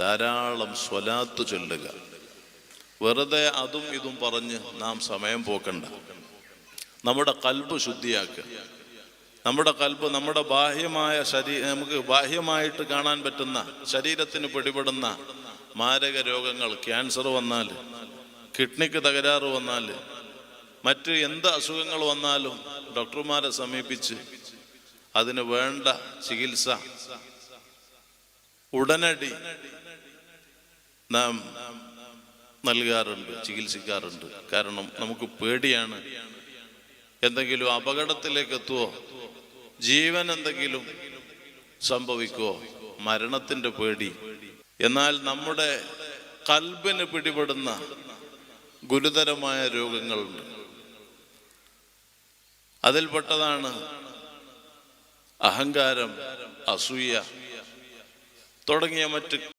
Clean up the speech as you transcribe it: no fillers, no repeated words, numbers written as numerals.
ധാരാളം സ്വലാത്ത് ചൊല്ലുക. വെറുതെ അതും ഇതും പറഞ്ഞ് നാം സമയം പോക്കണ്ട. നമ്മുടെ കൽബ് ശുദ്ധിയാക്കുക. നമ്മുടെ കൽബ് നമ്മുടെ ബാഹ്യമായ നമുക്ക് ബാഹ്യമായിട്ട് കാണാൻ പറ്റുന്ന ശരീരത്തിന് പിടിപെടുന്ന മാരക രോഗങ്ങൾ, ക്യാൻസർ വന്നാൽ, കിഡ്നിക്ക് തകരാറ് വന്നാൽ, മറ്റ് എന്ത് അസുഖങ്ങൾ വന്നാലും ഡോക്ടർമാരെ സമീപിച്ച് അതിന് വേണ്ട ചികിത്സ ഉടനടി നാം നൽകാറുണ്ട്, ചികിത്സിക്കാറുണ്ട്. കാരണം നമുക്ക് പേടിയാണ്, എന്തെങ്കിലും അപകടത്തിലേക്ക് എത്തുവോ, ജീവൻ എന്തെങ്കിലും സംഭവിക്കുവോ, മരണത്തിന്റെ പേടി. എന്നാൽ നമ്മുടെ കൽബിന് പിടിപെടുന്ന ഗുരുതരമായ രോഗങ്ങളുണ്ട്. അതിൽപ്പെട്ടതാണ് അഹങ്കാരം, അസൂയ തുടങ്ങിയ മറ്റ്